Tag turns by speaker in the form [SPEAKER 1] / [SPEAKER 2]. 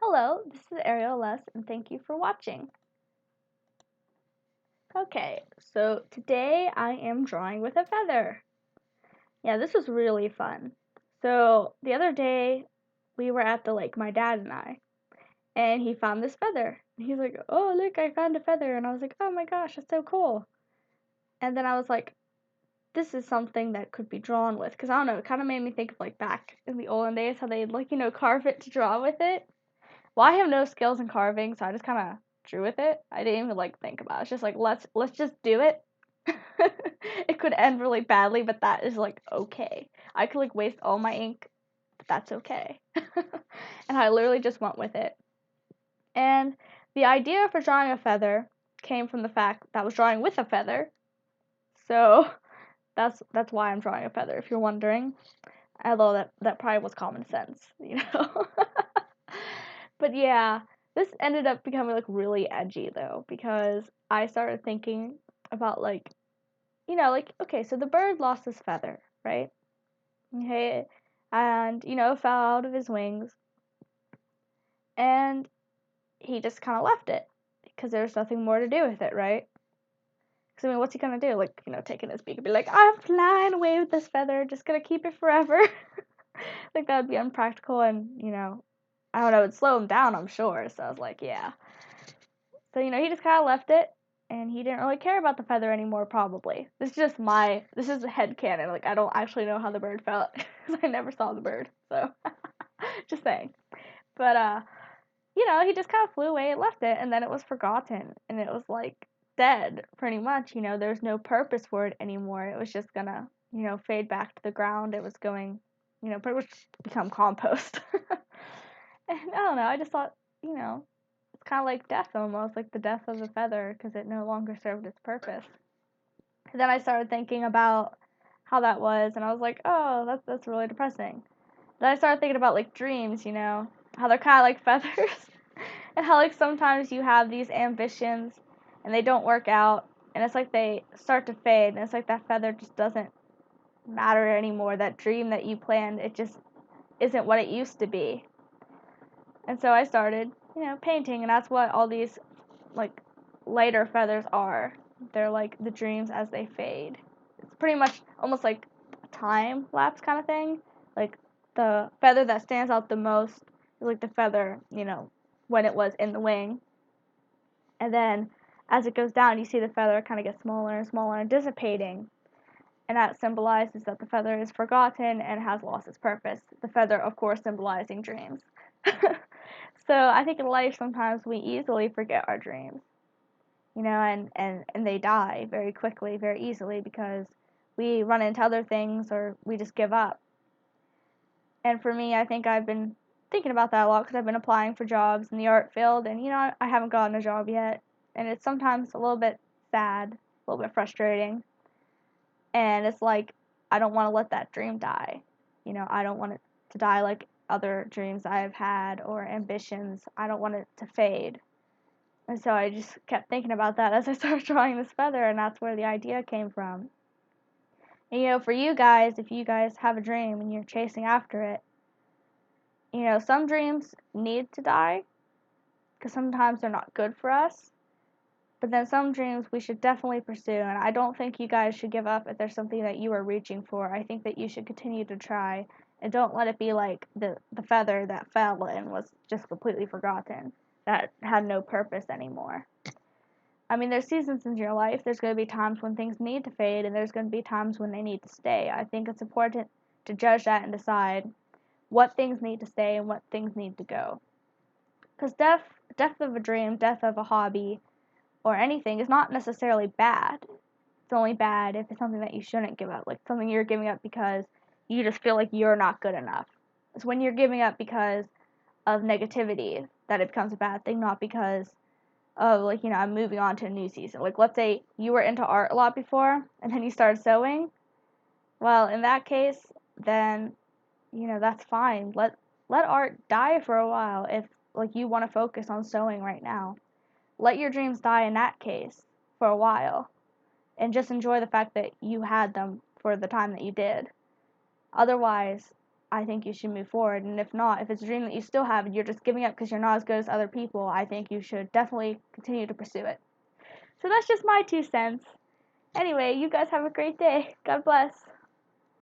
[SPEAKER 1] Hello, this is Ariel Les, and thank you for watching. Okay, so today I am drawing with a feather. Yeah, this was really fun. So the other day we were at the lake, my dad and I, and he found this feather. He's like, "Oh, look, I found a feather," and I was like, "Oh my gosh, that's so cool." And then I was like, "This is something that could be drawn with," because I don't know, it kind of made me think of like back in the olden days how they'd carve it to draw with it. Well, I have no skills in carving, so I just kind of drew with it. I didn't even think about it. It's just like let's just do it. It could end really badly, but that is okay. I could waste all my ink, but that's okay. And I literally just went with it. And the idea for drawing a feather came from the fact that I was drawing with a feather. So that's why I'm drawing a feather, if you're wondering. Although that probably was common sense. But yeah, this ended up becoming really edgy though, because I started thinking about okay, so the bird lost his feather, right? Okay, and fell out of his wings, and he just kind of left it because there's nothing more to do with it, right? Because I mean, what's he gonna do? Taking his beak and be like, I'm flying away with this feather, just gonna keep it forever. That would be unpractical, and I don't know, it'd slow him down, I'm sure. So I was like, yeah. So, he just kind of left it, and he didn't really care about the feather anymore, probably. This is a headcanon. I don't actually know how the bird felt, because I never saw the bird, so, just saying. But, he just kind of flew away and left it, and then it was forgotten, and it was, dead, pretty much. There's no purpose for it anymore. It was just gonna, fade back to the ground. It was going, pretty much become compost. And I don't know, I just thought, it's kind of like death almost, like the death of the feather, because it no longer served its purpose. And then I started thinking about how that was, and I was like, oh, that's really depressing. Then I started thinking about dreams, how they're kind of like feathers, and how sometimes you have these ambitions, and they don't work out, and it's like they start to fade, and it's like that feather just doesn't matter anymore. That dream that you planned, it just isn't what it used to be. And so I started, painting, and that's what all these lighter feathers are. They're like the dreams as they fade. It's pretty much almost like a time lapse kind of thing. Like the feather that stands out the most is like the feather, when it was in the wing. And then as it goes down, you see the feather kind of get smaller and smaller and dissipating. And that symbolizes that the feather is forgotten and has lost its purpose. The feather, of course, symbolizing dreams. So I think in life sometimes we easily forget our dreams, and they die very quickly, very easily, because we run into other things or we just give up. And for me, I think I've been thinking about that a lot because I've been applying for jobs in the art field, and I haven't gotten a job yet, and it's sometimes a little bit sad, a little bit frustrating, and it's like I don't want to let that dream die. I don't want it to die like other dreams I've had or ambitions. I don't want it to fade. And so I just kept thinking about that as I started drawing this feather, and that's where the idea came from. And for you guys, if you guys have a dream and you're chasing after it, some dreams need to die because sometimes they're not good for us. But then some dreams we should definitely pursue, and I don't think you guys should give up if there's something that you are reaching for. I think that you should continue to try, and don't let it be like the feather that fell and was just completely forgotten, that had no purpose anymore. I mean, there's seasons in your life. There's going to be times when things need to fade, and there's going to be times when they need to stay. I think it's important to judge that and decide what things need to stay and what things need to go. Because death of a dream, death of a hobby, or anything is not necessarily bad. It's only bad if it's something that you shouldn't give up, like something you're giving up because you just feel like you're not good enough. It's when you're giving up because of negativity that it becomes a bad thing, not because of I'm moving on to a new season. Like, let's say you were into art a lot before and then you started sewing. Well, in that case, then that's fine. Let art die for a while if you want to focus on sewing right now. Let your dreams die in that case for a while, and just enjoy the fact that you had them for the time that you did. Otherwise, I think you should move forward. And if not, if it's a dream that you still have and you're just giving up because you're not as good as other people, I think you should definitely continue to pursue it. So that's just my 2 cents. Anyway, you guys have a great day. God bless.